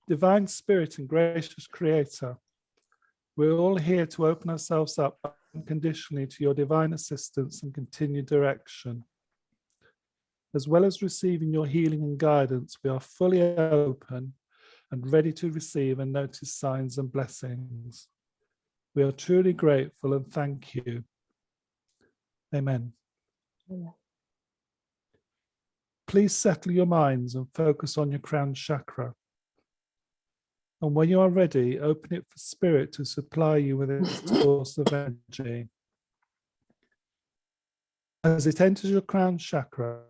Divine Spirit and gracious Creator, we're all here to open ourselves up unconditionally to your divine assistance and continued direction. As well as receiving your healing and guidance, we are fully open and ready to receive and notice signs and blessings. We are truly grateful and thank you. Amen. Amen. Please settle your minds and focus on your crown chakra. And when you are ready, open it for Spirit to supply you with its source of energy. As it enters your crown chakra,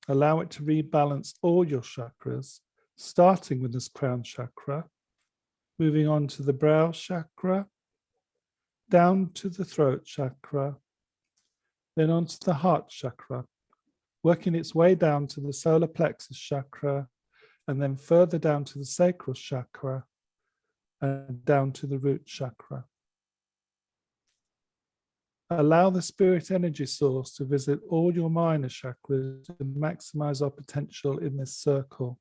allow it to rebalance all your chakras, starting with this crown chakra, moving on to the brow chakra, down to the throat chakra, then onto the heart chakra, working its way down to the solar plexus chakra, and then further down to the sacral chakra, and down to the root chakra. Allow the spirit energy source to visit all your minor chakras to maximize our potential in this circle.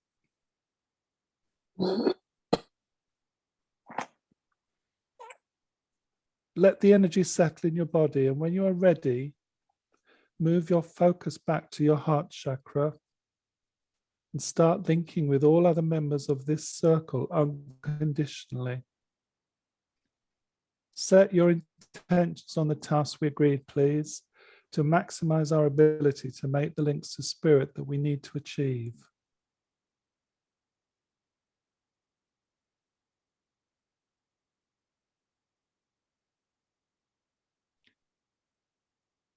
Let the energy settle in your body, and when you are ready, move your focus back to your heart chakra and start linking with all other members of this circle unconditionally. Set your intentions on the task we agreed, please, to maximize our ability to make the links to spirit that we need to achieve.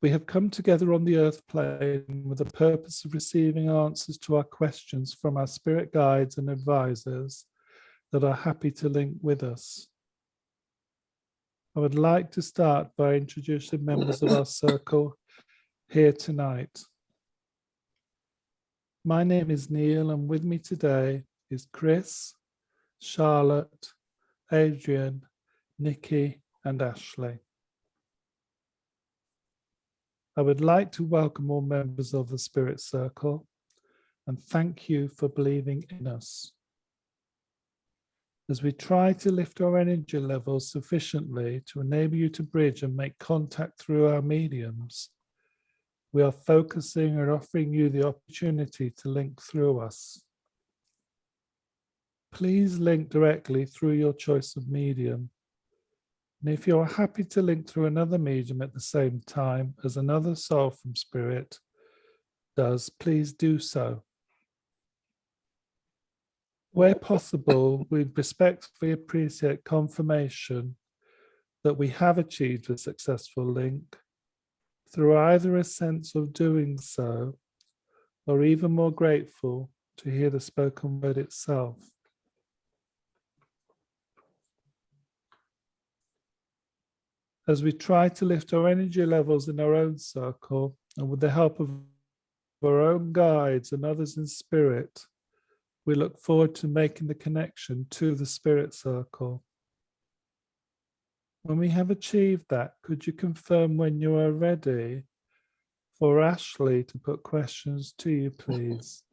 We have come together on the earth plane with the purpose of receiving answers to our questions from our spirit guides and advisors that are happy to link with us. I would like to start by introducing members of our circle here tonight. My name is Neil, and with me today is Chris, Charlotte, Adrian, Nikki, and Ashley. I would like to welcome all members of the Spirit Circle and thank you for believing in us. As we try to lift our energy levels sufficiently to enable you to bridge and make contact through our mediums, we are focusing and offering you the opportunity to link through us. Please link directly through your choice of medium. And if you're happy to link through another medium at the same time as another soul from Spirit does, please do so. Where possible, we'd respectfully appreciate confirmation that we have achieved a successful link through either a sense of doing so, or even more grateful to hear the spoken word itself. As we try to lift our energy levels in our own circle, and with the help of our own guides and others in spirit, we look forward to making the connection to the spirit circle. When we have achieved that, could you confirm when you are ready for Ashley to put questions to you, please?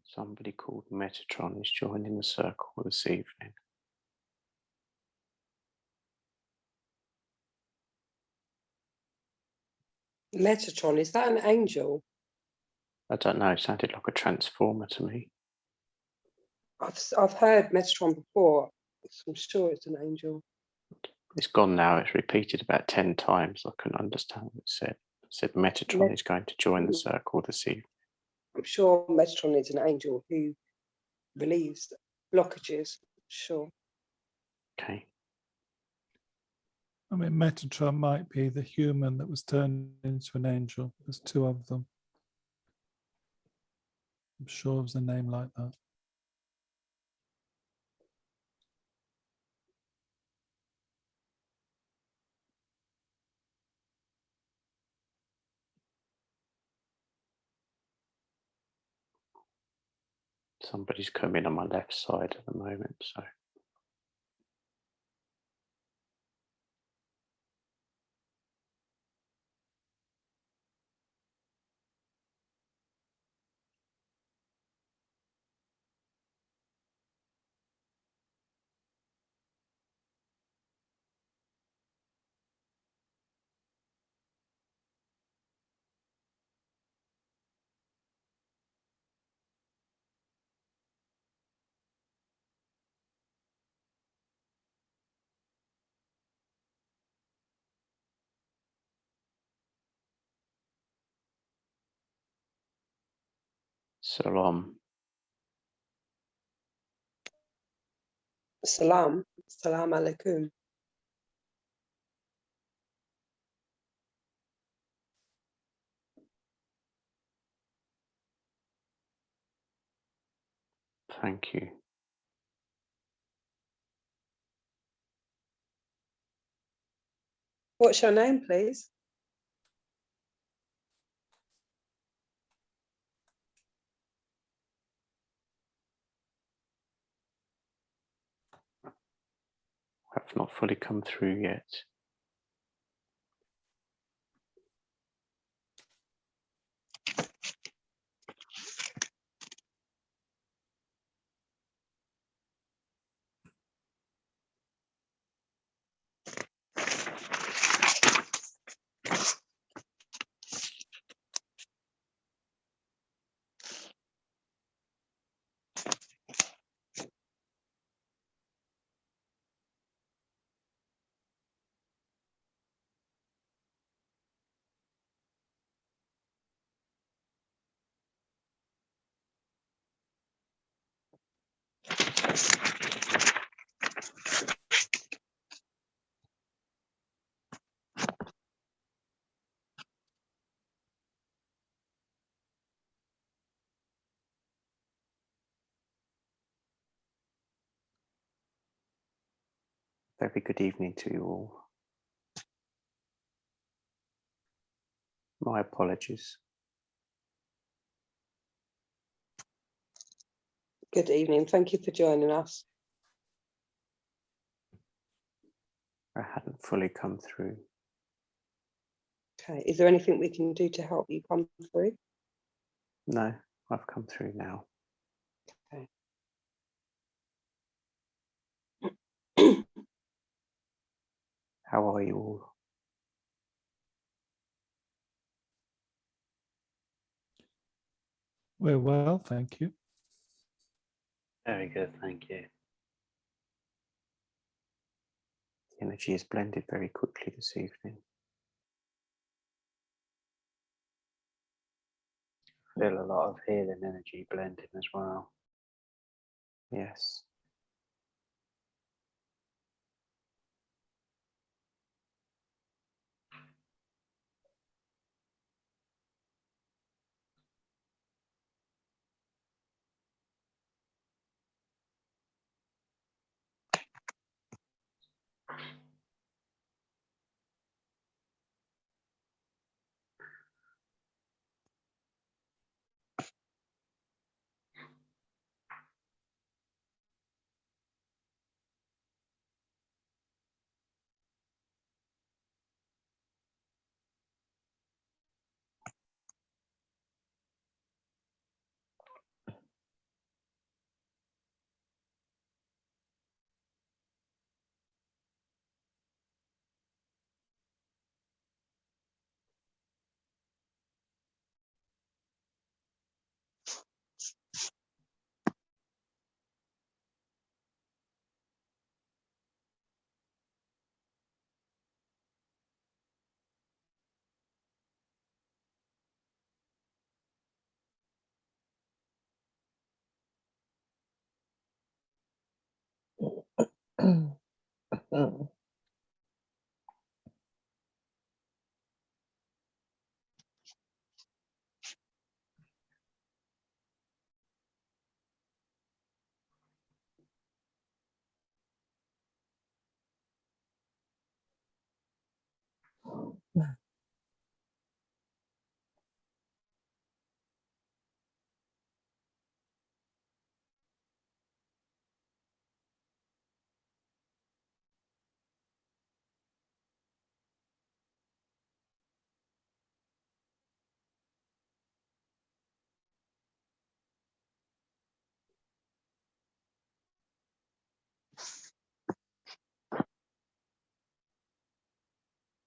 Somebody called Metatron is joining the circle this evening. Metatron, is that an angel? I don't know, it sounded like a transformer to me. I've heard Metatron before. I'm sure it's an angel. It's gone now, it's repeated about 10 times. I couldn't understand what it said. It said Metatron is going to join the circle this evening. I'm sure Metatron is an angel who relieves blockages. Sure. Okay. I mean, Metatron might be the human that was turned into an angel. There's two of them. I'm sure it was a name like that. Somebody's coming on my left side at the moment, so. Salam. Salam. Salam alaikum. Thank you. What's your name, please? have not fully come through yet. Very good evening to you all. My apologies. Good evening. Thank you for joining us. I hadn't fully come through. Okay. Is there anything we can do to help you come through? No, I've come through now. Okay. How are you all? We're well, thank you. Very good, thank you. The energy is blended very quickly this evening. Feel a lot of healing energy blending as well. Yes.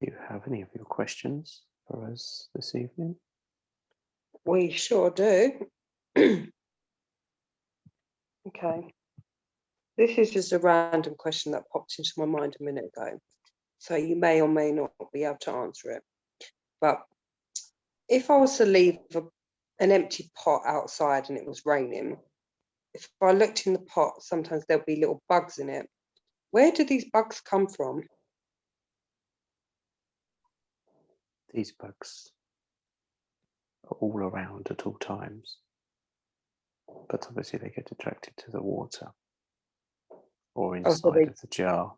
Do you have any of your questions for us this evening? We sure do. Okay. This is just a random question that popped into my mind a minute ago. So you may or may not be able to answer it. But if I was to leave an empty pot outside and it was raining, if I looked in the pot, sometimes there'll be little bugs in it. Where do these bugs come from? These bugs are all around at all times, but obviously they get attracted to the water or inside of the jar,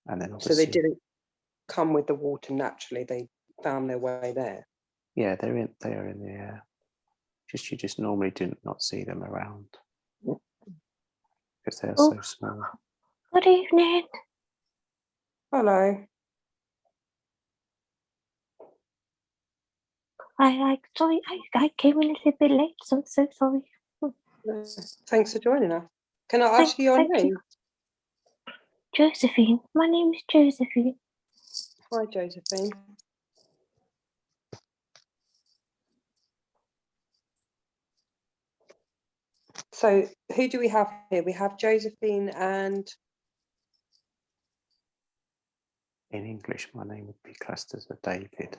and then obviously... So they didn't come with the water naturally, they found their way there? Yeah, they are in the air. You just normally do not see them around because they are so small. Good evening. Hello. Sorry, I came in a little bit late, so I'm so sorry. Thanks for joining us. Can I ask you your Thank name? you. Josephine. My name is Josephine. Hi, Josephine. So who do we have here? We have Josephine and In English, my name would be classed as a David.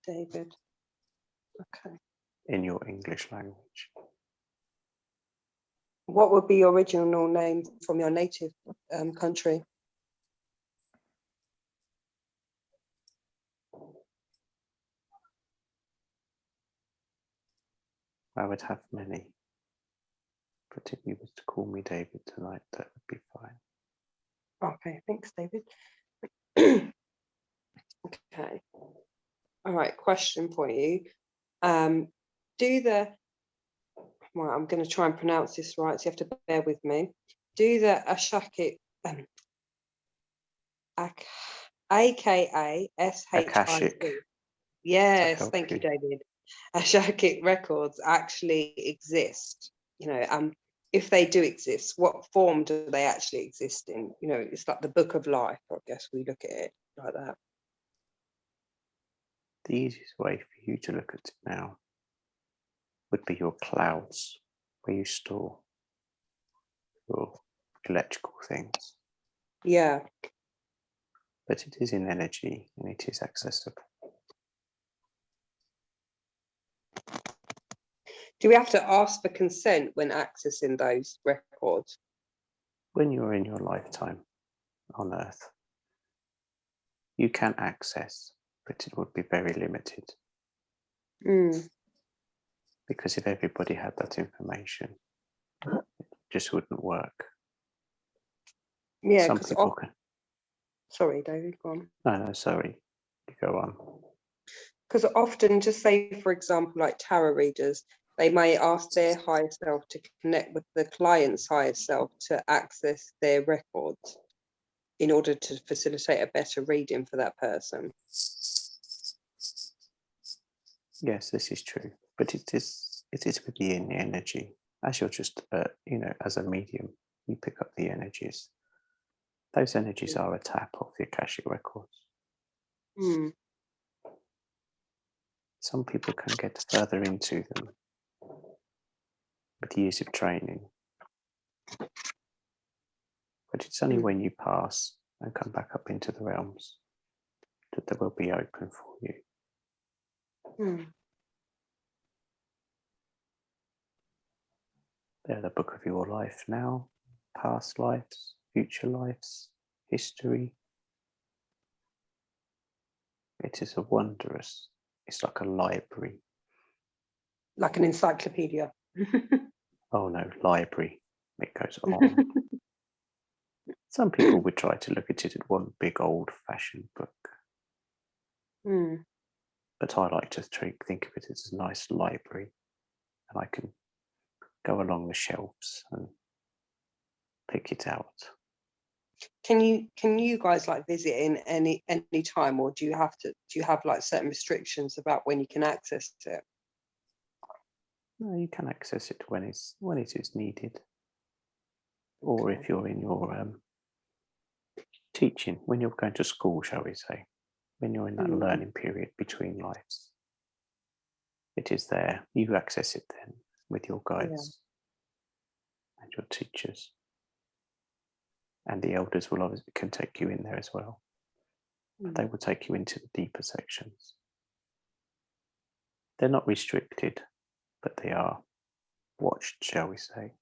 David. Okay. In your English language. What would be your original name from your native country? I would have many. But if you was to call me David tonight, that would be fine. Okay, thanks, David. Okay. All right, question for you. Well, I'm going to try and pronounce this right, so you have to bear with me. Do the Akashic, AKA Akashic. SHIC. Yes, help thank you, you. David. Akashic records actually exist. You know, if they do exist, what form do they actually exist in? You know, it's like the book of life, I guess we look at it like that. The easiest way for you to look at it now would be your clouds, where you store your electrical things. Yeah. But it is in energy and it is accessible. Do we have to ask for consent when accessing those records? When you're in your lifetime on Earth, you can access, but it would be very limited. Because if everybody had that information, it just wouldn't work. Yeah, Some because people can. Sorry, David, go on. No, sorry. You go on. Because often, just say, for example, like tarot readers, they may ask their higher self to connect with the client's higher self to access their records in order to facilitate a better reading for that person. Yes, this is true, but it is within the energy. As you're just, as a medium, you pick up the energies. Those energies are a tap of the Akashic records. Some people can get further into them with years of training, but it's only when you pass and come back up into the realms that they will be open for you. They're the book of your life now, past lives, future lives, history. It is it's like a library. Like an encyclopedia. Oh no, library. It goes on. Some people would try to look at it as one big old-fashioned book. But I like to think of it as a nice library, and I can go along the shelves and pick it out. Can you guys like visit in any time, or do you have like certain restrictions about when you can access it? No, you can access it when it is needed, or if you're in your teaching, when you're going to school, shall we say, when you're in that learning period between lives. It is there. You access it then with your guides and your teachers. And the elders can take you in there as well. But they will take you into the deeper sections. They're not restricted, but they are watched, shall we say.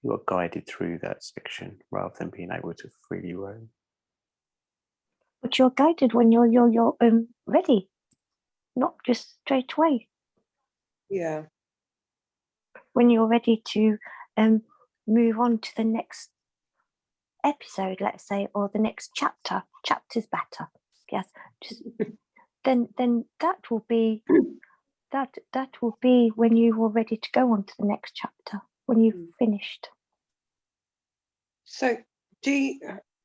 You are guided through that section rather than being able to freely roam. But you're guided when you're ready, not just straight away. Yeah. When you're ready to move on to the next episode, let's say, or the next chapter. Chapter's better. Yes. Then that will be when you are ready to go on to the next chapter, when you've finished. So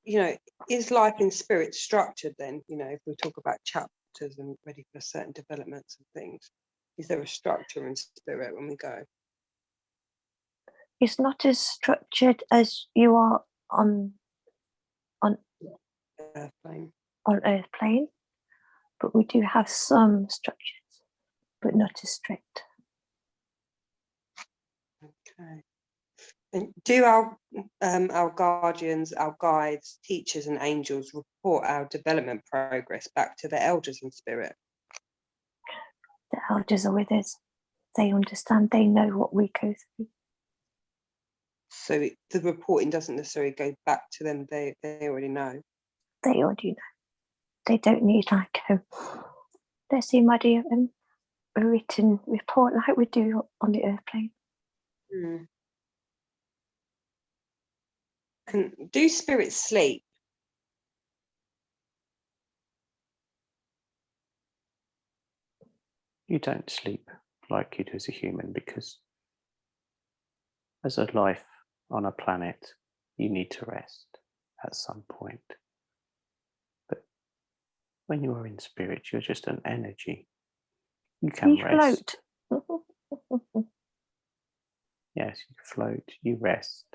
you know, is life in spirit structured then? You know, if we talk about chapters and ready for certain developments and things, is there a structure in spirit when we go? It's not as structured as you are on Plane. Earth plane, but we do have some structures, but not as strict. Okay. And do our guardians, our guides, teachers, and angels report our development progress back to the elders in spirit? The elders are with us. They understand. They know what we go through. So the reporting doesn't necessarily go back to them. They already know. They already know. They don't need like let's see, my dear, a written report like we do on the Earth plane. Mm. And do spirits sleep? You don't sleep like you do as a human, because as a life on a planet, you need to rest at some point. But when you are in spirit, you're just an energy. You can You rest. float. Yes, you float, you rest.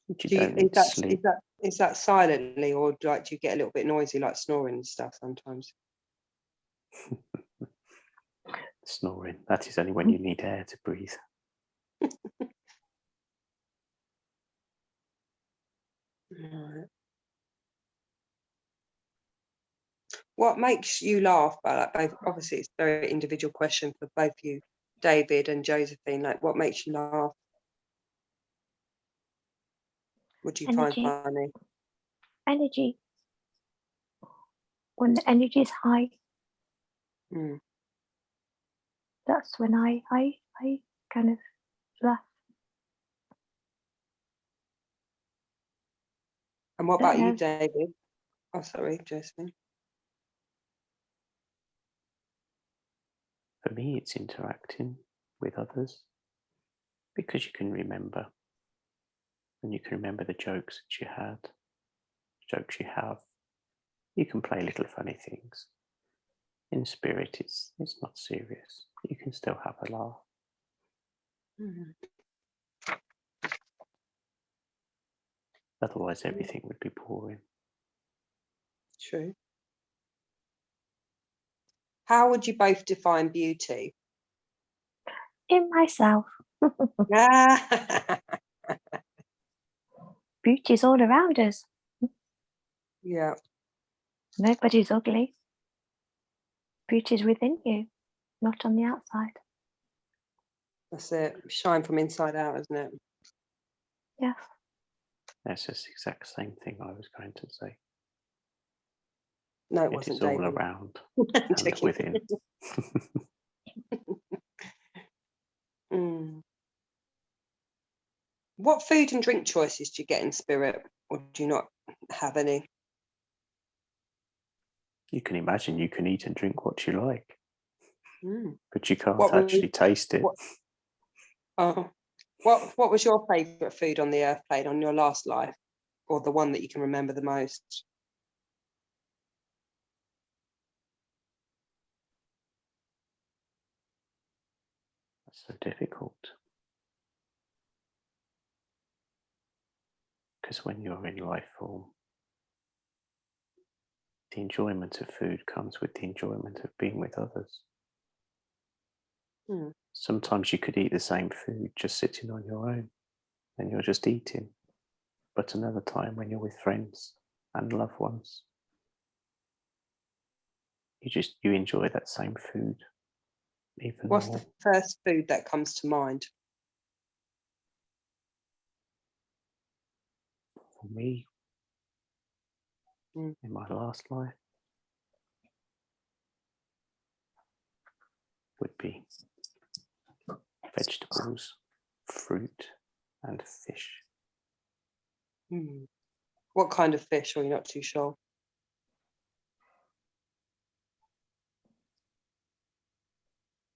But you Do you, don't need to sleep. is that silently, or do you get a little bit noisy, like snoring and stuff sometimes? Snoring, that is only when you need air to breathe. Right. What makes you laugh? Like, both, obviously, it's a very individual question for both you, David and Josephine. Like, what makes you laugh? What do you find Energy. funny? Energy. When the energy is high, Mm. that's when I kind of laugh. And what about you, have- David? Oh, sorry, Josephine. For me, it's interacting with others, because you can remember, and you can remember the jokes that you had, jokes you have. You can play little funny things. In spirit, it's not serious. You can still have a laugh. Mm. Otherwise, everything would be boring. True. How would you both define beauty? In myself. Ah, Beauty is all around us. yeah, Nobody's ugly. Beauty is within you, not on the outside. that's it. Shine from inside out, isn't it? Yes. That's just the exact same thing I was going to say. No, it It wasn't is all David. around I'm and joking. within. Mm. What food and drink choices do you get in spirit, or do you not have any? You can imagine you can eat and drink what you like, Mm. but you can't What was- actually taste it. What was your favourite food on the Earth plane on your last life, or the one that you can remember the most? That's so difficult. Because when you're in life form, the enjoyment of food comes with the enjoyment of being with others. Mm. Sometimes you could eat the same food just sitting on your own and you're just eating. But another time when you're with friends and loved ones, you enjoy that same food even What's more. the first food that comes to mind? For me, Mm. in my last life, would be vegetables, fruit, and fish. Mm. What kind of fish, or you're not too sure?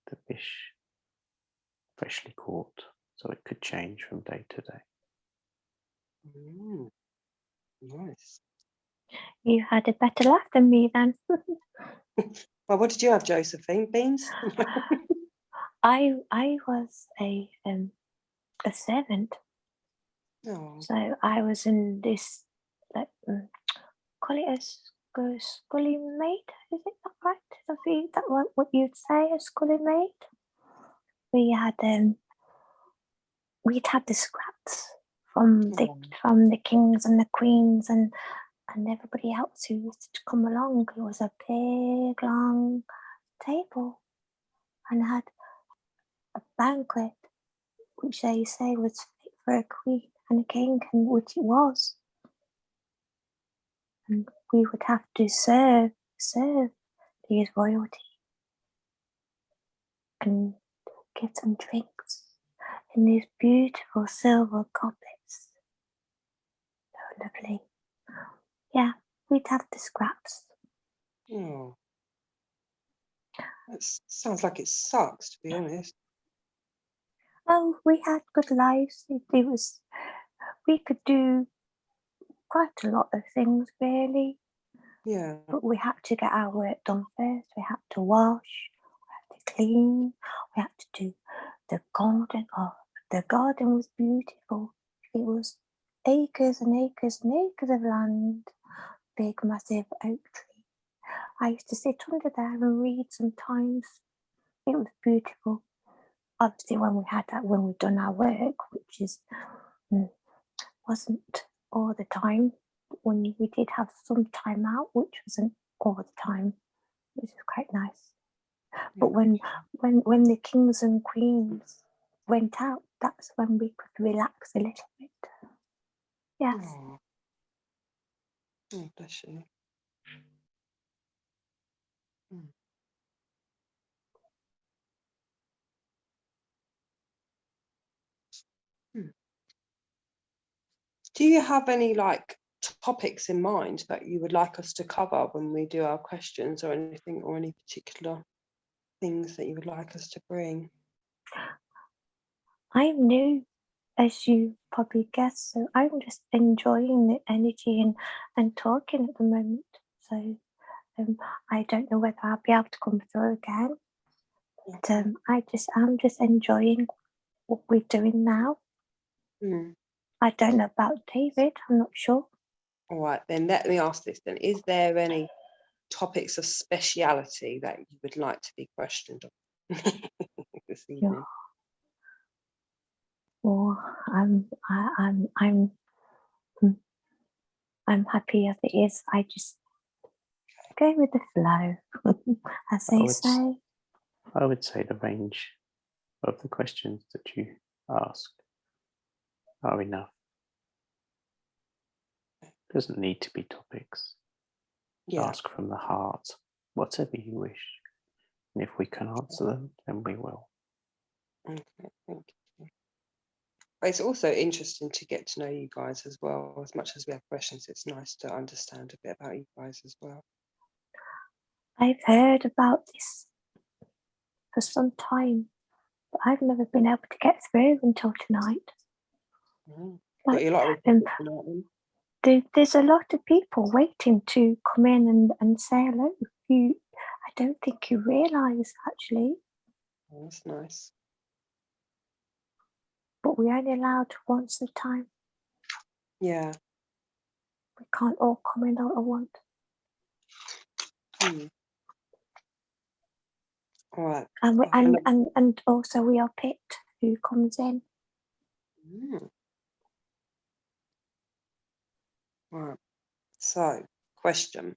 The fish freshly caught, so it could change from day to day. Mm. Nice. You had a better laugh than me then. Well, what did you have, Josephine? Beans? I was a servant, Oh, so I was in this like call it a scully maid. Is it that right? Is that what you'd say, a scully maid? We had we'd had the scraps from the kings and the queens and everybody else who used to come along. It was a big long table and had a banquet, which they say was fit for a queen and a king, and which it was. And we would have to serve these royalty and get some drinks in these beautiful silver goblets. So lovely. Yeah, we'd have the scraps. oh. That sounds like it sucks, to be honest. Oh, we had good lives. We could do quite a lot of things, really. Yeah. But we had to get our work done first. We had to wash, we had to clean, we had to do the garden. Oh, the garden was beautiful. It was acres and acres and acres of land, big, massive oak tree. I used to sit under there and read sometimes. It was beautiful. Obviously, when we'd done our work, which wasn't all the time. When we did have some time out, which wasn't all the time, which was quite nice. But when the kings and queens went out, that's when we could relax a little bit. Yes. Oh, oh bless you. Mm. Hmm. Do you have any topics in mind that you would like us to cover when we do our questions, or anything, or any particular things that you would like us to bring? I'm new, as you probably guessed, so I'm just enjoying the energy and talking at the moment. So I don't know whether I'll be able to come through again. But I'm just enjoying what we're doing now. Mm. I don't know about David, I'm not sure. All right, then let me ask this then. Is there any topics of speciality that you would like to be questioned on this evening? Or I'm happy as it is. I just go with the flow, as they say. I would say the range of the questions that you ask are enough. Doesn't need to be topics. Yeah. Ask from the heart, whatever you wish. And if we can answer them, then we will. Okay, thank you. But it's also interesting to get to know you guys as well. As much as we have questions, it's nice to understand a bit about you guys as well. I've heard about this for some time, but I've never been able to get through until tonight. Mm. Like, Got you a lot of requests tonight, then? there's a lot of people waiting to come in and say hello. I don't think you realise, actually, Oh, that's nice. but we're only allowed once at a time. Yeah. We can't all come in all at once. Mm. All right. And also we are picked who comes in. Mm. All right. So, question.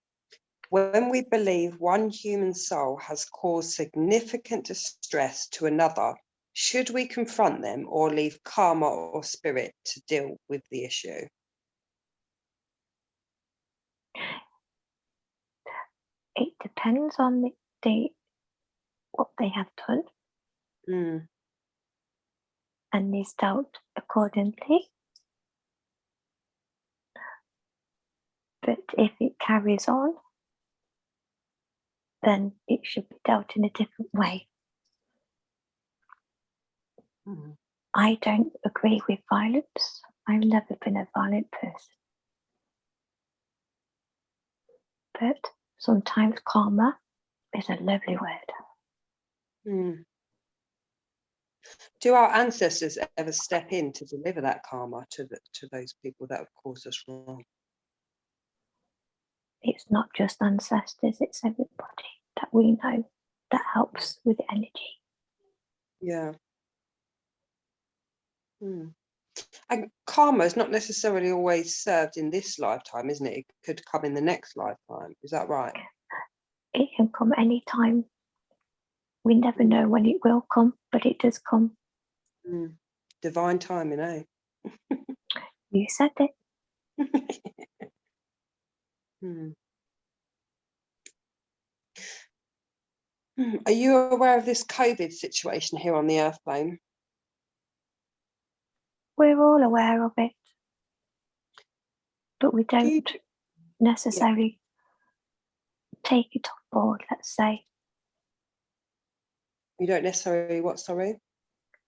When we believe one human soul has caused significant distress to another, should we confront them or leave karma or spirit to deal with the issue? It depends on what they have done, and is dealt accordingly. But if it carries on, then it should be dealt in a different way. Mm. I don't agree with violence. I've never been a violent person. but sometimes karma is a lovely word. Mm. Do our ancestors ever step in to deliver that karma to those people that have caused us wrong? It's not just ancestors, it's everybody that we know that helps with the energy. Yeah. Mm. And karma is not necessarily always served in this lifetime, isn't it? It could come in the next lifetime. Is that right? It can come any time. We never know when it will come, but it does come. Mm. Divine timing, eh? You said it. Hmm. Are you aware of this COVID situation here on the Earth plane? We're all aware of it, but we Do you, don't necessarily take it on board, let's say. you don't necessarily what, sorry?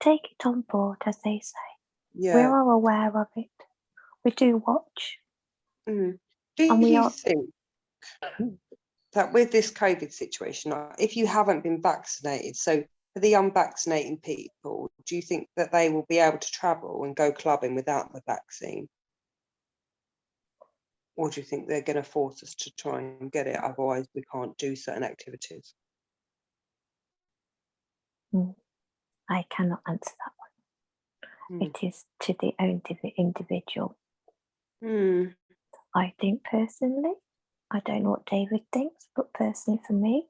Take it on board, as they say. Yeah. We're all aware of it. We do watch. Mm. Do And we you are, think that with this COVID situation, if you haven't been vaccinated, so for the unvaccinated people, do you think that they will be able to travel and go clubbing without the vaccine? Or do you think they're going to force us to try and get it, otherwise we can't do certain activities? I cannot answer that one. Mm. It is to the own individual. Mm. I think personally, I don't know what David thinks, but personally for me,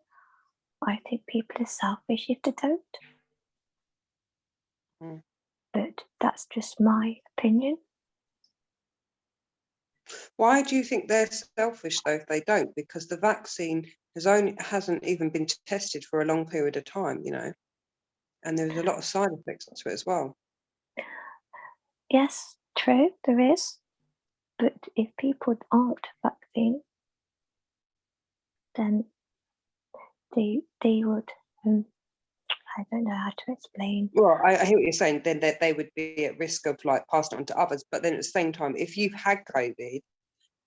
I think people are selfish if they don't. Mm. But that's just my opinion. Why do you think they're selfish though if they don't? Because the vaccine hasn't even been tested for a long period of time, you know, and there's a lot of side effects to it as well. Yes, true, there is. But if people aren't vaccinated, then they would, I don't know how to explain. Well, I hear what you're saying, then that they would be at risk of like passing it on to others. But then at the same time, if you've had COVID,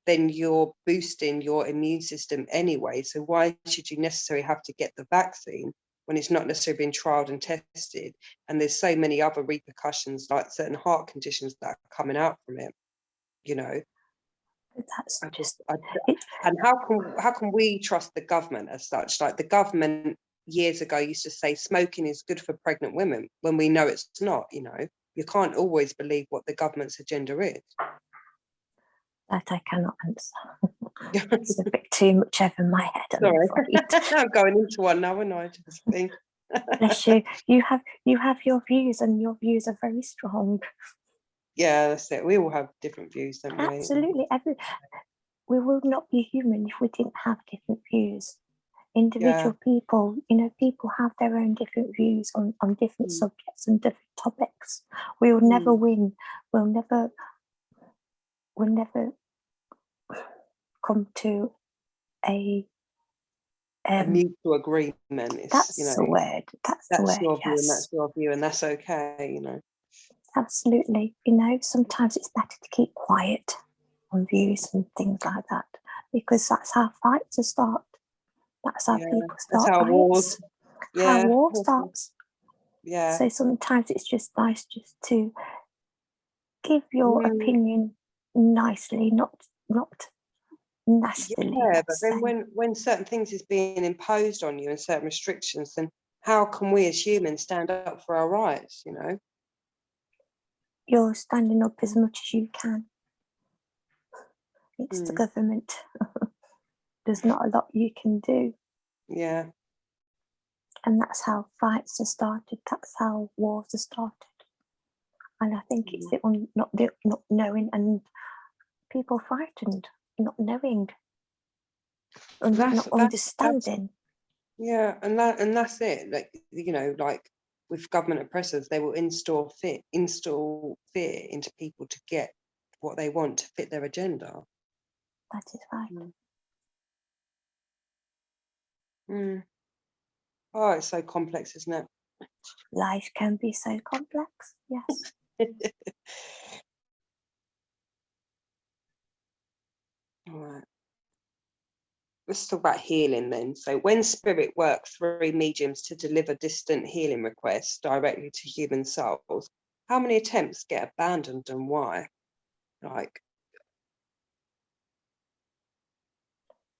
then you're boosting your immune system anyway. So why should you necessarily have to get the vaccine when it's not necessarily been trialed and tested? And there's so many other repercussions, like certain heart conditions that are coming out from it, you know. But that's And how can we trust the government as such? Like the government years ago used to say smoking is good for pregnant women when we know it's not, you know. You can't always believe what the government's agenda is. that I cannot answer. It's a bit too much over my head, I'm Sorry. afraid. I'm going into one now, and I just think. Bless you. You have your views, and your views are very strong. Yeah, that's it. We all have different views, don't we? Absolutely. We would not be human if we didn't have different views. Individual people, you know, people have their own different views on different subjects and different topics. We will never win. We'll never come to a mutual agreement. It's, that's you know, the word. That's the word. your view, Yes. and that's your view, and that's okay, you know. Absolutely. You know, sometimes it's better to keep quiet on views and things like that, because that's how fights start. That's how people start how fights. wars. How war starts. Yeah. So sometimes it's just nice just to give your opinion nicely, not nastily. Yeah, but then when certain things is being imposed on you and certain restrictions, then how can we as humans stand up for our rights, you know? You're standing up as much as you can. It's the government. There's not a lot you can do. Yeah. And that's how fights are started. That's how wars are started. And I think it's not knowing and people frightened, not knowing, and not understanding. And that's it. Like, you know, like with government oppressors, they will instill fear into people to get what they want to fit their agenda. That is right. Oh, it's so complex, isn't it? Life can be so complex, yes. All right. let's talk about healing then. So when spirit work through mediums to deliver distant healing requests directly to human souls, how many attempts get abandoned and why? Like,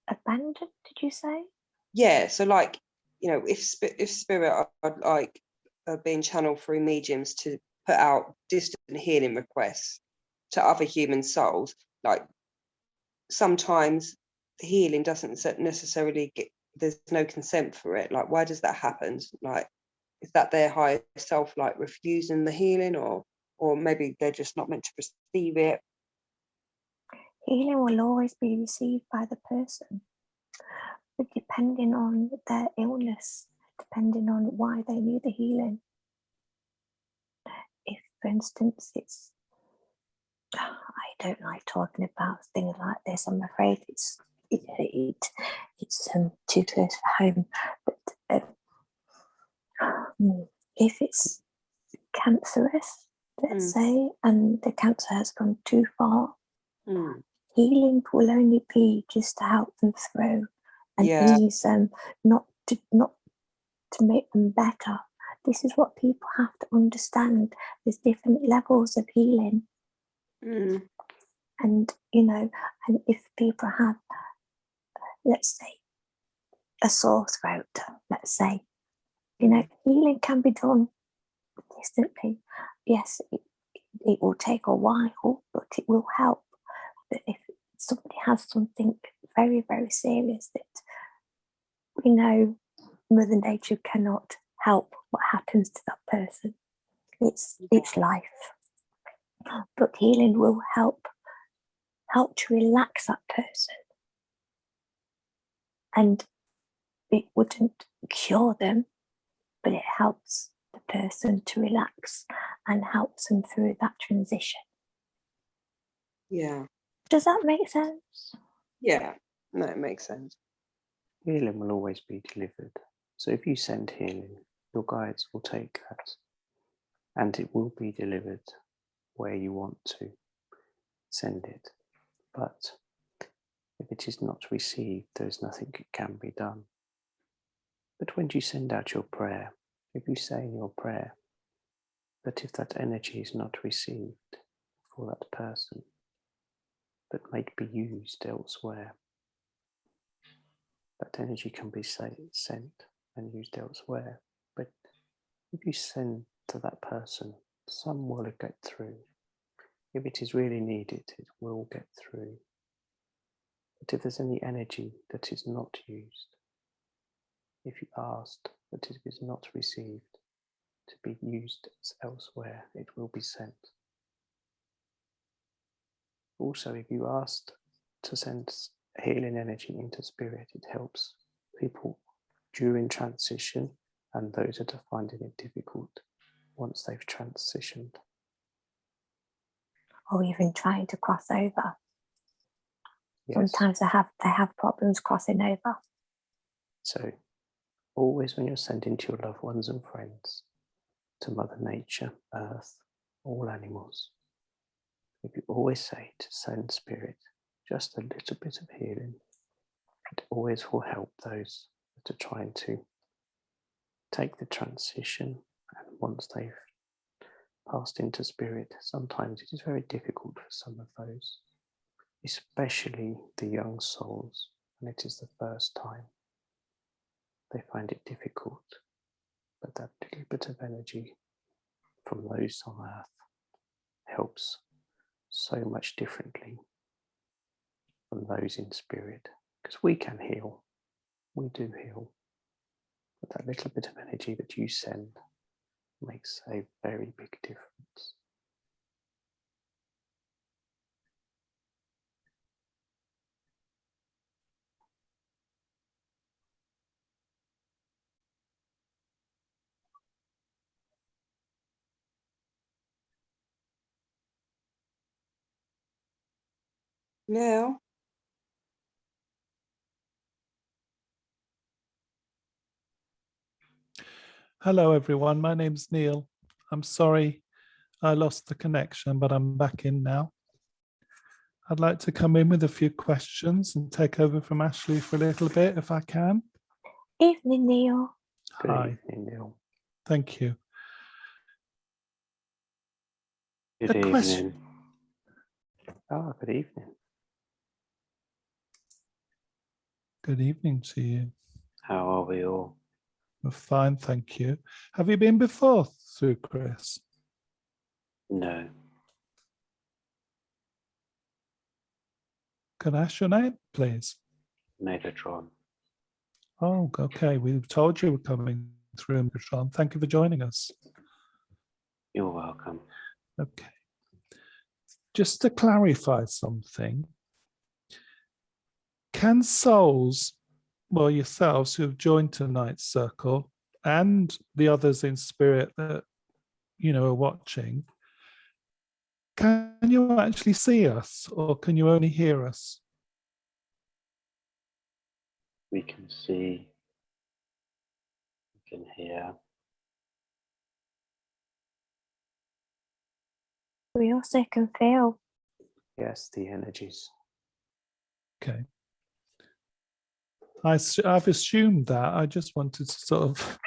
Abandoned, did you say? yeah, so like, you know, if spirit are like being channeled through mediums to put out distant healing requests to other human souls, like sometimes the healing doesn't necessarily get, there's no consent for it. Like, why does that happen? Like, is that their higher self like refusing the healing, or maybe they're just not meant to receive it? Healing will always be received by the person, but depending on their illness, depending on why they need the healing. If, for instance, I don't like talking about things like this. I'm afraid it's too close for home. But if it's cancerous, let's say, and the cancer has gone too far, healing will only be just to help them through and ease them, not to make them better. This is what people have to understand. There's different levels of healing. And, you know, and if people have, let's say, a sore throat, let's say, you know, healing can be done distantly. Yes, it will take a while, but it will help. But if somebody has something very, very serious that we know Mother Nature cannot help what happens to that person, it's life. But healing will help to relax that person. And it wouldn't cure them, but it helps the person to relax and helps them through that transition. Yeah. Does that make sense? Yeah. No, it makes sense. Healing will always be delivered. So if you send healing, your guides will take that and it will be delivered where you want to send it. But if it is not received, there is nothing that can be done. But when you send out your prayer, if you say in your prayer that if that energy is not received for that person, but may be used elsewhere, that energy can be sent and used elsewhere. But if you send to that person, some will get through. If it is really needed, it will get through. But if there's any energy that is not used, if you asked that it is not received to be used elsewhere, it will be sent. Also, if you asked to send healing energy into spirit, it helps people during transition and those that are finding it difficult once they've transitioned. Or even trying to cross over. Yes. Sometimes they have problems crossing over. So always when you're sending to your loved ones and friends, to Mother Nature, Earth, all animals, if you always say to send spirit just a little bit of healing, it always will help those that are trying to take the transition. And once they've passed into spirit, sometimes it is very difficult for some of those, especially the young souls, and it is the first time. They find it difficult, but that little bit of energy from those on earth helps so much differently from those in spirit, because we can heal, we do heal, but that little bit of energy that you send makes a very big difference. Now, Hello, everyone. My name's Neil. I'm sorry I lost the connection, but I'm back in now. I'd like to come in with a few questions and take over from Ashley for a little bit, if I can. Evening, Neil. Good Hi, evening, Neil. thank you. Good A question. evening. Ah, good evening. Good evening to you. How are we all? We're fine, thank you. Have you been before through Chris? No. Can I ask your name, please? Megatron. Oh, okay. We told you we're coming through, Megatron. Thank you for joining us. You're welcome. Okay. Just to clarify something, can souls, well, yourselves who have joined tonight's circle and the others in spirit that, are watching, can you actually see us or can you only hear us? We can see, we can hear. We also can feel. Yes, the energies. Okay. I've assumed that. I just wanted to sort of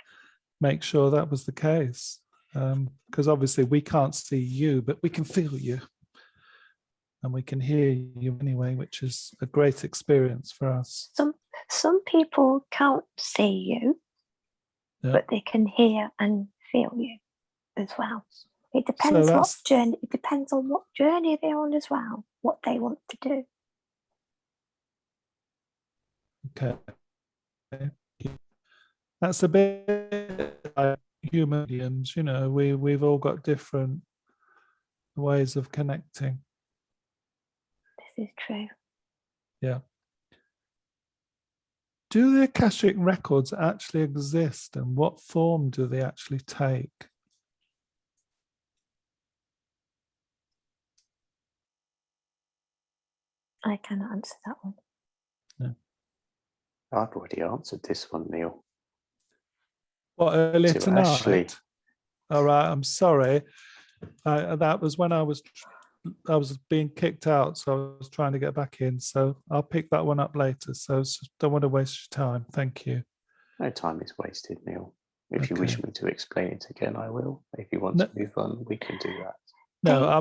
make sure that was the case. Because obviously we can't see you, but we can feel you. And we can hear you anyway, which is a great experience for us. Some people can't see you, Yeah. but they can hear and feel you as well. It So depends what that's- journey. It depends on what journey they're on as well, what they want to do. Okay. That's a bit like human mediums, we've all got different ways of connecting. This is true. Yeah. Do the Akashic records actually exist and what form do they actually take? I cannot answer that one. I've already answered this one, Neil. What, earlier To tonight? Ashley. All right, I'm sorry. That was when I was being kicked out, so I was trying to get back in. So I'll pick that one up later. So don't want to waste your time. Thank you. No time is wasted, Neil. If you wish Okay. me to explain it again, I will. If you want No. to move on, we can do that. No,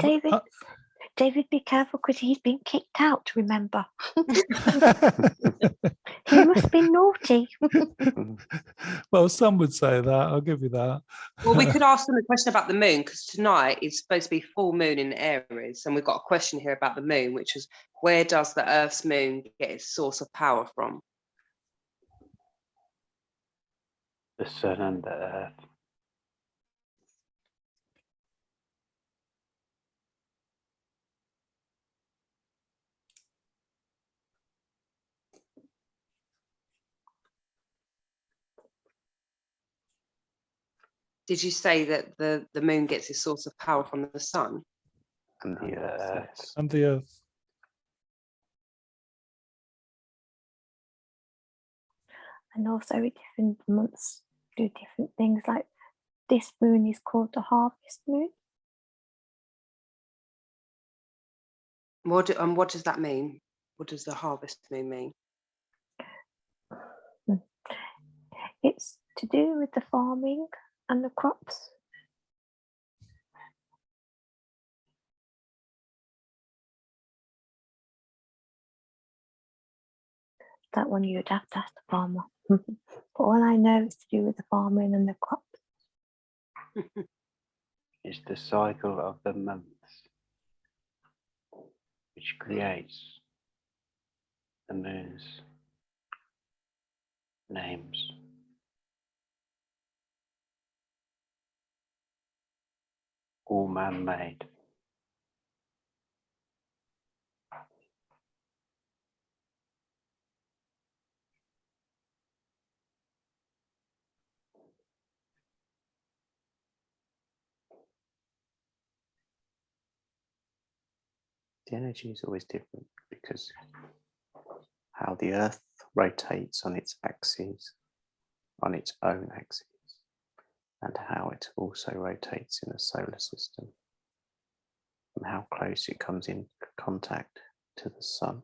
David, be careful because he's been kicked out. Remember, he must be naughty. well, some would say that. I'll give you that. Well, we could ask them a question about the moon because tonight is supposed to be full moon in Aries, and we've got a question here about the moon, which is where does the Earth's moon get its source of power from? The sun and the earth. Did you say that the moon gets its source of power from the sun? And the And the earth, earth. yes. And the earth. And also, different months do different things. Like this moon is called the harvest moon. What does that mean? What does the harvest moon mean? It's to do with the farming and the crops. That one you'd have to ask the farmer. But all I know is to do with the farming and the crops. It's the cycle of the months which creates the moon's names. All man-made. The energy is always different because how the earth rotates on its axis, on its own axis, and how it also rotates in the solar system, and how close it comes in contact to the sun,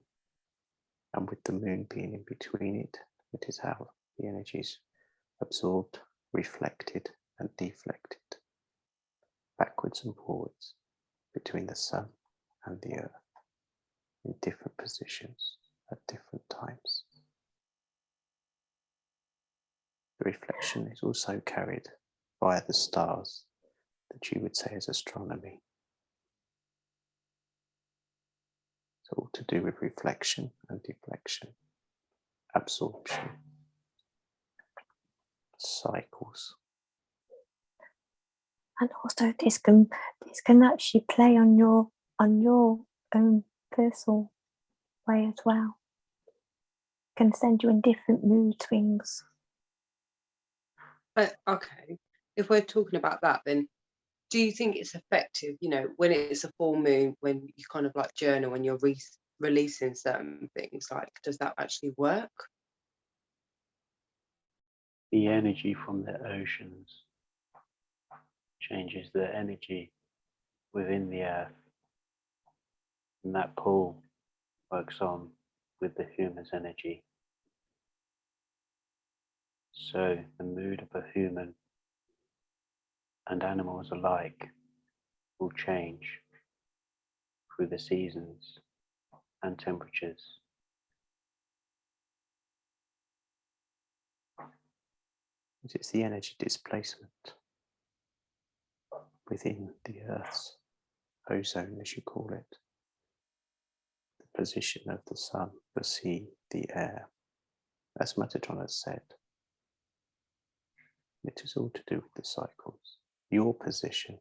and with the moon being in between it, it is how the energy is absorbed, reflected and deflected, backwards and forwards between the sun and the earth in different positions at different times. The reflection is also carried via the stars that you would say is astronomy. It's all to do with reflection and deflection, absorption, cycles. And also this can actually play on your own personal way as well. Can send you in different mood swings. Okay, if we're talking about that, then do you think it's effective, when it's a full moon, when you kind of like journal, when you're releasing certain things, like, does that actually work? The energy from the oceans changes the energy within the earth, and that pull works on with the human's energy. So the mood of a human and animals alike will change through the seasons and temperatures. It is the energy displacement within the Earth's ozone, as you call it, the position of the sun, the sea, the air. As Metatron has said, it is all to do with the cycles, your position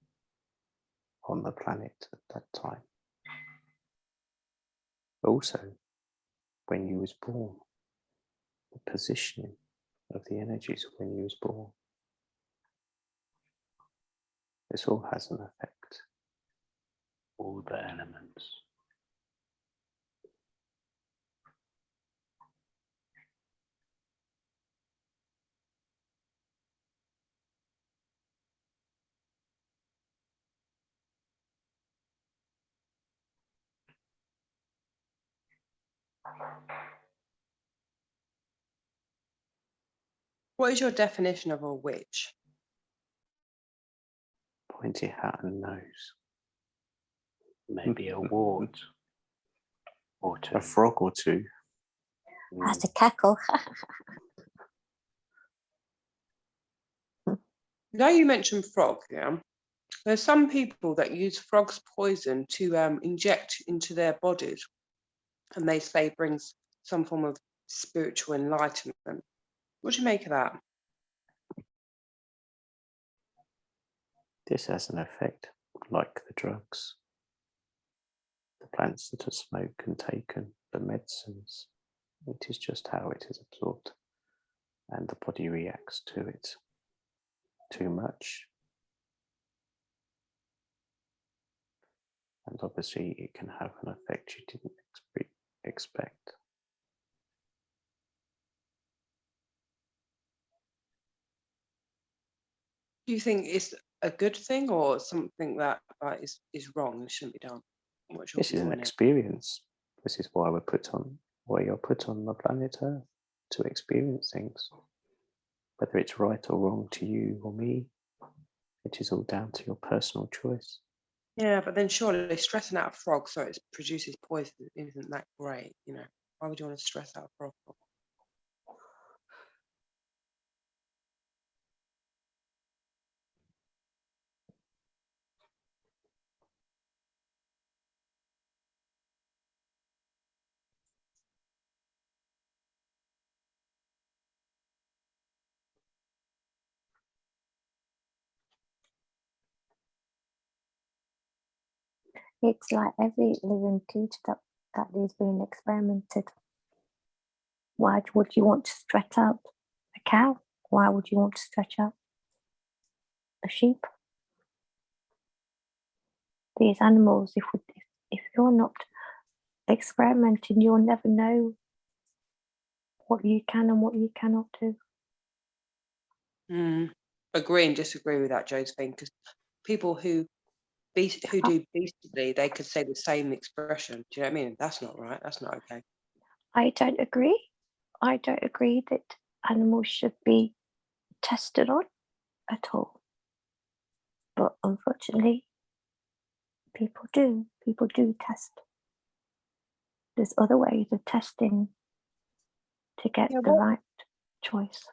on the planet at that time. Also, when you was born, the positioning of the energies when you was born. This all has an effect. All the elements. What is your definition of a witch? Pointy hat and nose. Maybe a wart or two. A frog or two. That's a cackle. Now you mentioned frog, yeah. There's some people that use frog's poison to inject into their bodies, and they say brings some form of spiritual enlightenment. What do you make of that? This has an effect like the drugs, the plants that are smoked and taken, the medicines. It is just how it is absorbed and the body reacts to it. Too much. And obviously it can have an effect you didn't expect. Do you think it's a good thing or something that is wrong and shouldn't be done? What's your This is view an on it? experience. This is why you're put on the planet Earth, to experience things. Whether it's right or wrong to you or me, it is all down to your personal choice. Yeah, but then surely stressing out a frog so it produces poison isn't that great, Why would you want to stress out a frog? It's like every living creature that is being experimented. Why would you want to stretch out a cow? Why would you want to stretch out a sheep? These animals, if you're not experimenting, you'll never know what you can and what you cannot do. Agree and disagree with that, Josephine, because people who who do beastly, they could say the same expression. Do you know what I mean? That's not right. That's not okay. I don't agree. I don't agree that animals should be tested on at all. But unfortunately, people do. People do test. There's other ways of testing to get Yeah, the right choice.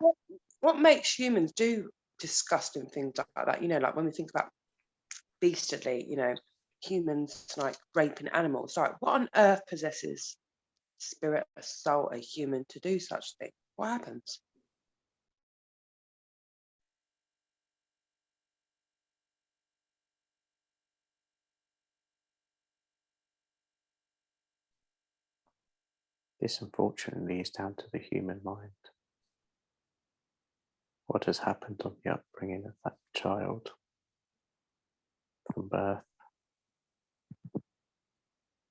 What makes humans do disgusting things like that? You know, like when we think about beastly, you know, humans like raping animals. Like, what on earth possesses spirit, a soul, a human to do such thing? What happens? This, unfortunately, is down to the human mind. What has happened on the upbringing of that child from birth,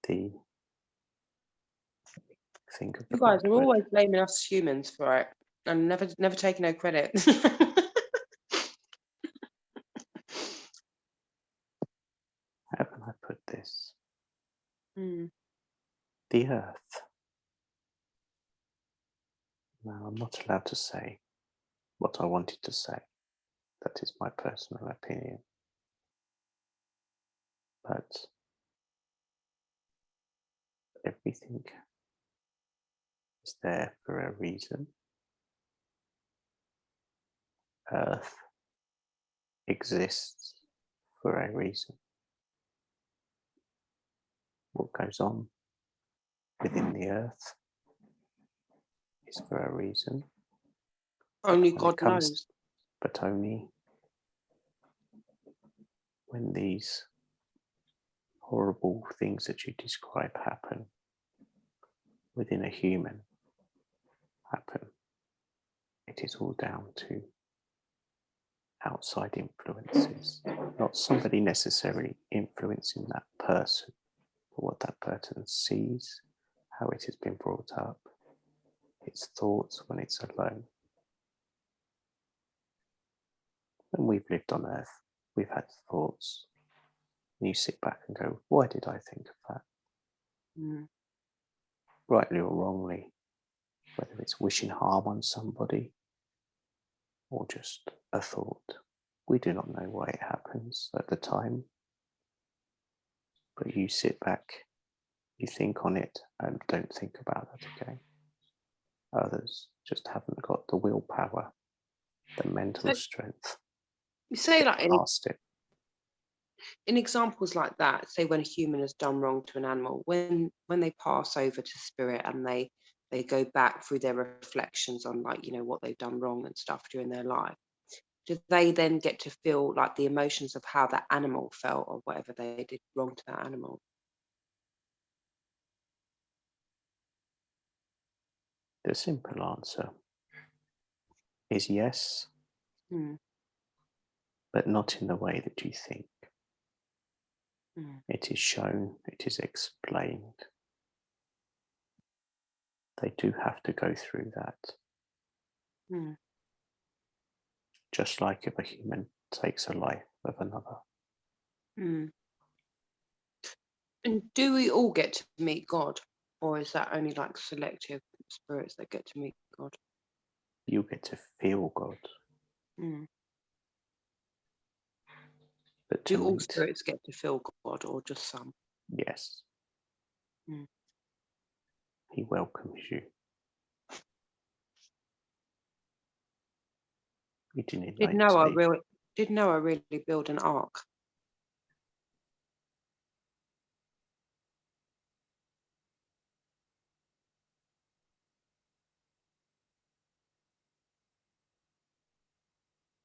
the think of the You guys right are word. always blaming us humans for it, and never taking no credit. How can I put this? Mm. The earth. Now, I'm not allowed to say what I wanted to say. That is my personal opinion. But everything is there for a reason. Earth exists for a reason. What goes on within the earth is for a reason. Only When it God comes- knows. But only when these horrible things that you describe happen within a human happen, it is all down to outside influences, not somebody necessarily influencing that person, but what that person sees, how it has been brought up, its thoughts when it's alone. When we've lived on earth, we've had thoughts, and you sit back and go, why did I think of that? Mm. Rightly or wrongly, whether it's wishing harm on somebody or just a thought. We do not know why it happens at the time, but you sit back, you think on it, and don't think about that again. Others just haven't got the willpower, the mental strength You say like past it. in examples like that, say when a human has done wrong to an animal, when they pass over to spirit and they go back through their reflections on, like, you know, what they've done wrong and stuff during their life, do they then get to feel like the emotions of how that animal felt or whatever they did wrong to that animal? The simple answer is yes, Mm. but not in the way that you think. Mm. It is shown, it is explained. They do have to go through that. Mm. Just like if a human takes a life of another. Mm. And do we all get to meet God, or is that only like selective spirits that get to meet God? You get to feel God. Mm. But Do to all meet, spirits get to feel God, or just some? yes. Mm. He welcomes you. He didn't Did Noah really build an ark?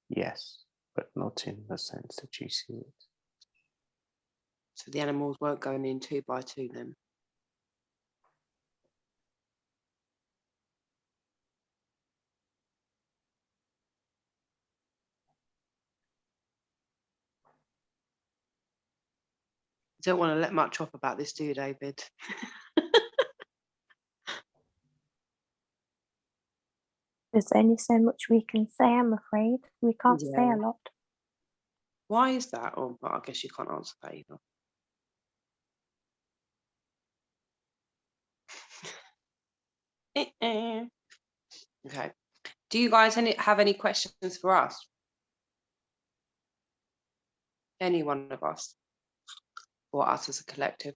Yes, but not in the sense that you see it. So the animals weren't going in 2 by 2 then? You don't want to let much off about this, do you, David? There's only so much we can say, I'm afraid. We can't say Yeah. a lot. Why is that? Oh, but I guess you can't answer that either. Okay. Do you guys have any questions for us? Any one of us? Or us as a collective?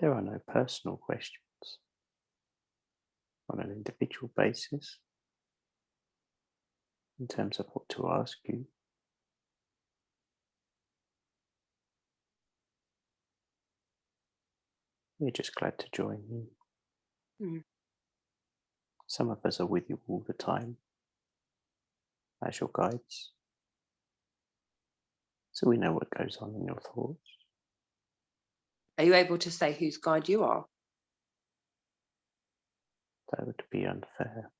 There are no personal questions on an individual basis in terms of what to ask you. We're just glad to join you. Mm. Some of us are with you all the time as your guides, so we know what goes on in your thoughts. Are you able to say whose guide you are? That would be unfair.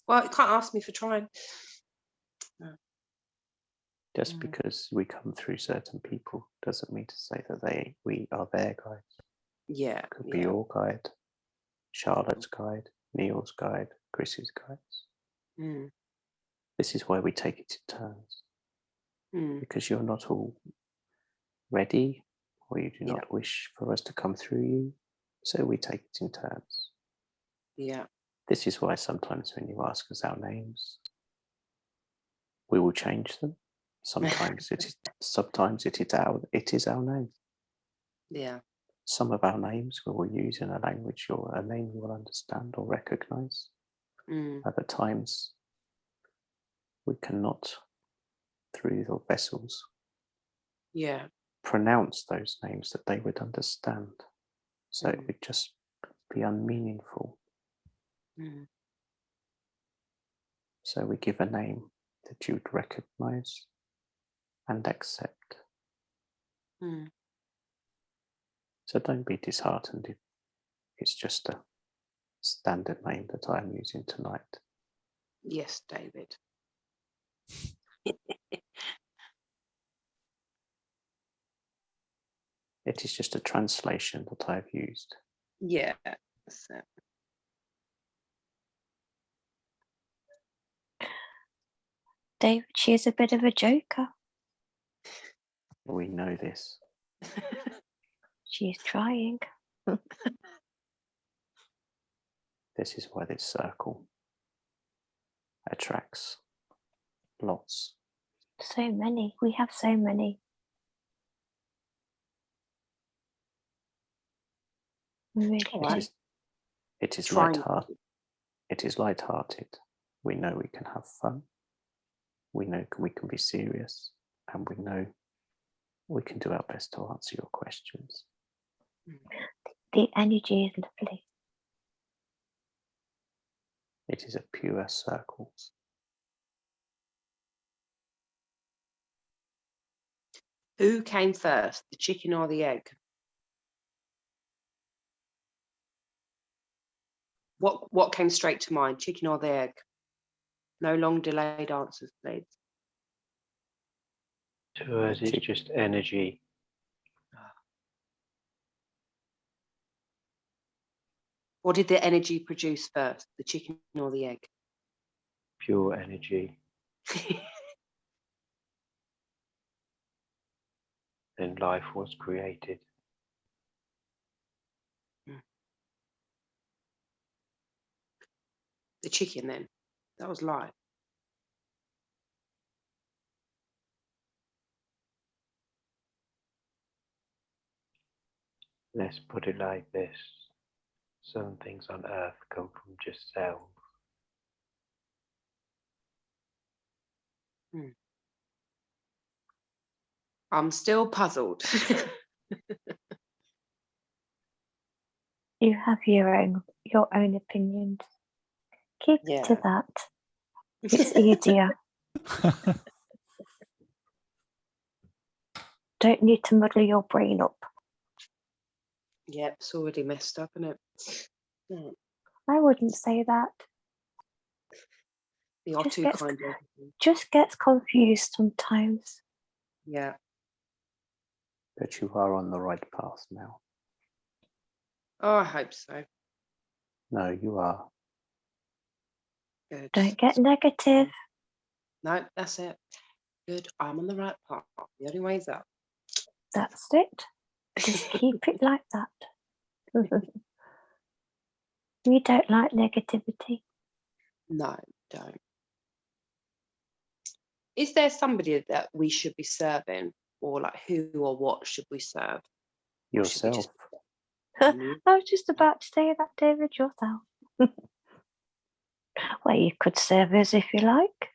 Well, you can't ask me for trying. Just because we come through certain people doesn't mean to say that we are their guides. Yeah. Could be your guide, Charlotte's guide, Neil's guide, Chris's guides. Mm. This is why we take it in turns. Mm. Because you're not all ready, or you do not wish for us to come through you, so we take it in turns. Yeah. This is why sometimes when you ask us our names, we will change them. Sometimes it is our name. Yeah. Some of our names we will use in a language or a name you will understand or recognize. Mm. Other times we cannot, through the vessels, Yeah. pronounce those names that they would understand. So it would just be unmeaningful. Mm. So we give a name that you would recognize and accept. Mm. So don't be disheartened if it's just a standard name that I'm using tonight. Yes, David. It is just a translation that I've used. Yeah. That's it. David, she is a bit of a joker. We know this. She's trying. This is why this circle attracts lots. So many. We have so many. We really do. It is Trying. light-hearted. It is light-hearted. We know we can have fun. We know we can be serious, and we know we can do our best to answer your questions. The energy is lovely. It is a pure circle. Who came first, the chicken or the egg? What came straight to mind, chicken or the egg? No long delayed answers, please. To us, it's just energy. What did the energy produce first, the chicken or the egg? Pure energy. Then life was created. The chicken then, that was life. Let's put it like this. Some things on earth come from just cells. I'm still puzzled. You have your own opinions. Keep it to that. It's easier. Don't need to muddle your brain up. Yep, it's already messed up, isn't it? I wouldn't say that. You're too kind. Just gets confused sometimes. Yeah. But you are on the right path now. Oh, I hope so. No, you are. Good. Don't get negative. No, that's it. Good. I'm on the right path. The only way's up. That's it. Just keep it like that. We don't like negativity. No, don't. Is there somebody that we should be serving, or like who or what should we serve? Or should we Yourself. just- I was just about to say that, David, yourself. Well, you could serve us if you like.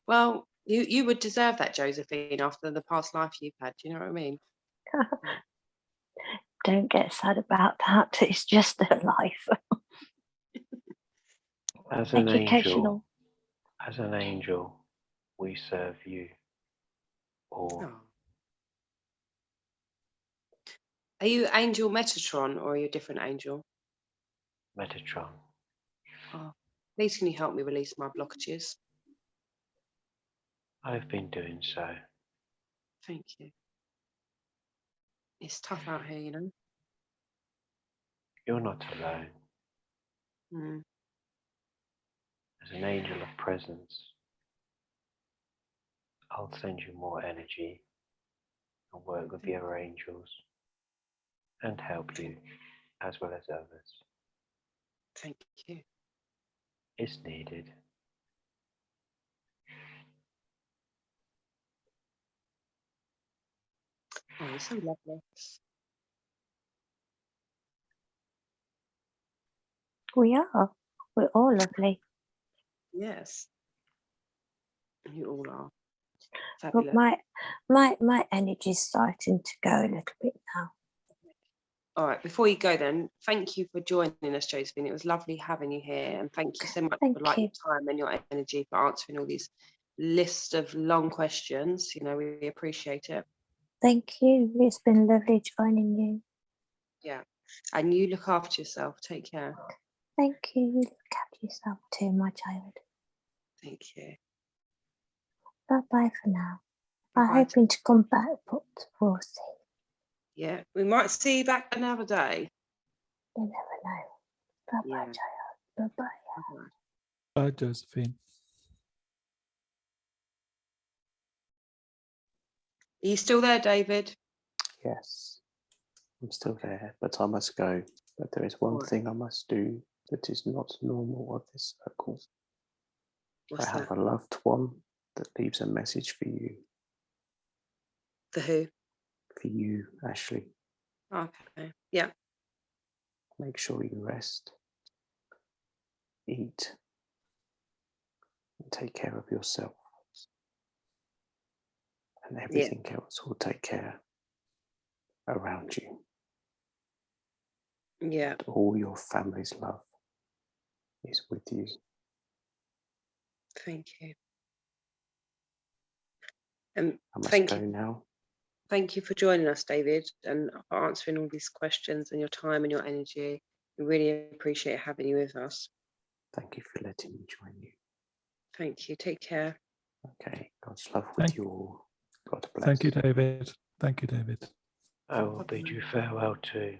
Well, you would deserve that, Josephine, after the past life you've had. Do you know what I mean? Don't get sad about that. It's just a life. As an Educational. angel, we serve you all. Oh. Are you Angel Metatron, or are you a different angel? Metatron. Oh, please can you help me release my blockages? I've been doing so. Thank you. It's tough out here, you know. You're not alone. Mm. As an angel of presence, I'll send you more energy and work with the other angels and help you as well as others. Thank you. It's needed. Oh, you're so lovely. We are. We're all lovely. Yes. You all are. But Fabulous. my energy's starting to go a little bit now. All right, before you go then, thank you for joining us, Josephine. It was lovely having you here, and thank you so much Thank for like you. your time and your energy for answering all these list of long questions. You know, we appreciate it. Thank you. It's been lovely joining you. Yeah. And you look after yourself. Take care. Thank you. You look after yourself too, my child. Thank you. Bye bye for now. I'm Bye-bye. hoping to come back, but we'll see. Yeah, we might see you back another day. You never know. Bye bye, Yeah. child. Bye bye. Bye-bye. Bye, Josephine. Are you still there, David? Yes, I'm still there, but I must go. But there is one Alright. thing I must do that is not normal of this circle. What's I have that? a loved one that leaves a message for you. The who? For you, Ashley. Okay. Yeah. Make sure you rest, eat, and take care of yourself. And everything else will take care around you. Yeah. All your family's love is with you. Thank you. And I must thank go you. now. Thank you for joining us, David, and for answering all these questions and your time and your energy. We really appreciate having you with us. Thank you for letting me join you. Thank you. Take care. Okay, God's love with Thank- you all. God bless. Thank you, David. Thank you, David. I will bid you farewell too.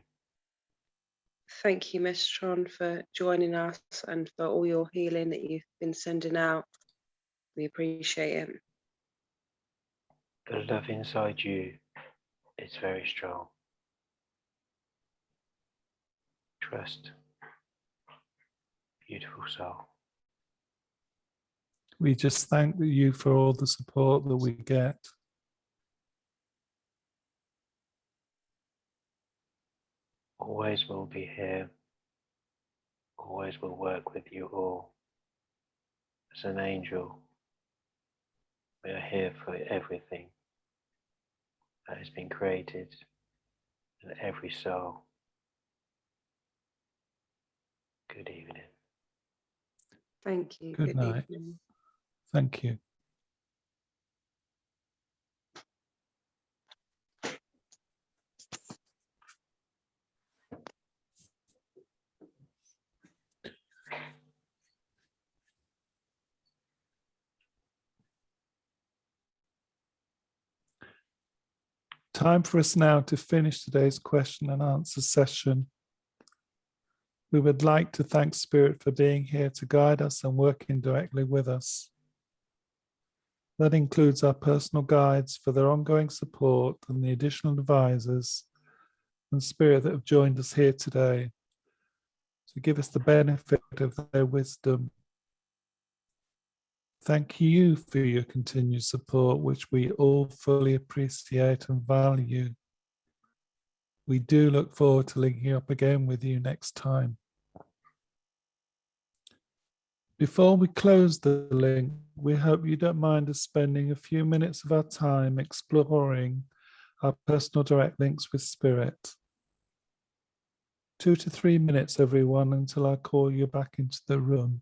Thank you, Mestron, for joining us and for all your healing that you've been sending out. We appreciate it. The love inside you is very strong. Trust. Beautiful soul. We just thank you for all the support that we get. Always will be here. Always will work with you all. As an angel, we are here for everything that has been created and every soul. Good evening. Thank you. Good night. evening. Thank you. Time for us now to finish today's question and answer session. We would like to thank Spirit for being here to guide us and working directly with us. That includes our personal guides for their ongoing support and the additional advisors and Spirit that have joined us here today to give us the benefit of their wisdom. Thank you for your continued support, which we all fully appreciate and value. We do look forward to linking up again with you next time. Before we close the link, we hope you don't mind us spending a few minutes of our time exploring our personal direct links with Spirit. 2 to 3 minutes, everyone, until I call you back into the room.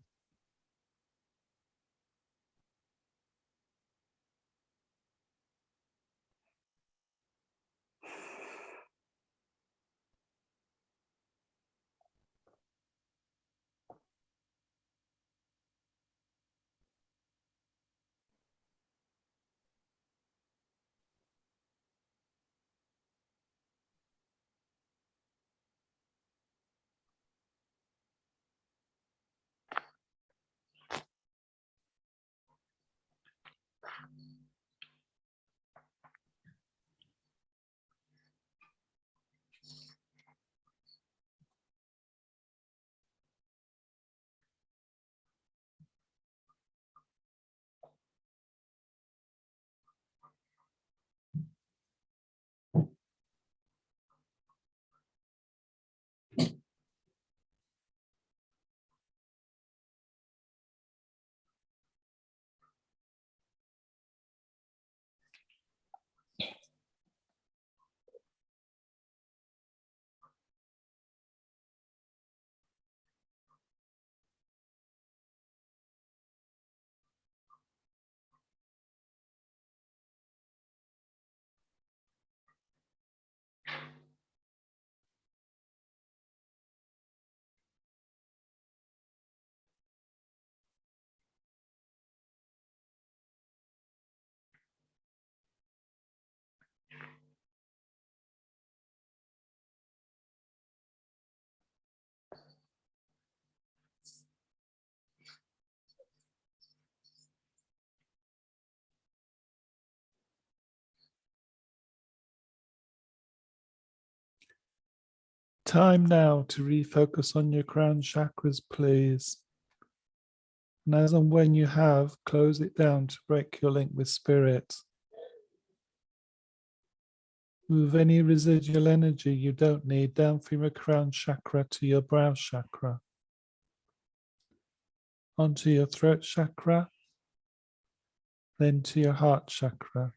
Time now to refocus on your crown chakras, please. And as and when you have, close it down to break your link with Spirit. Move any residual energy you don't need down from your crown chakra to your brow chakra, onto your throat chakra, then to your heart chakra,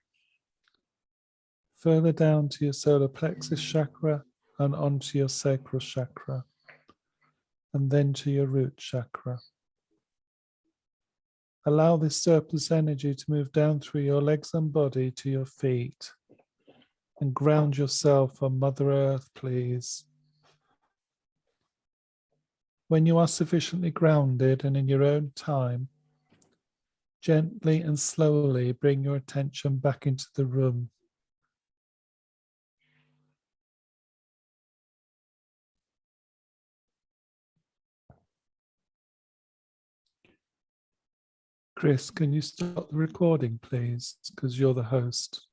further down to your solar plexus chakra and onto your sacral chakra, and then to your root chakra. Allow this surplus energy to move down through your legs and body to your feet, and ground yourself on Mother Earth, please. When you are sufficiently grounded and in your own time, gently and slowly bring your attention back into the room. Chris, can you stop the recording, please? Because you're the host.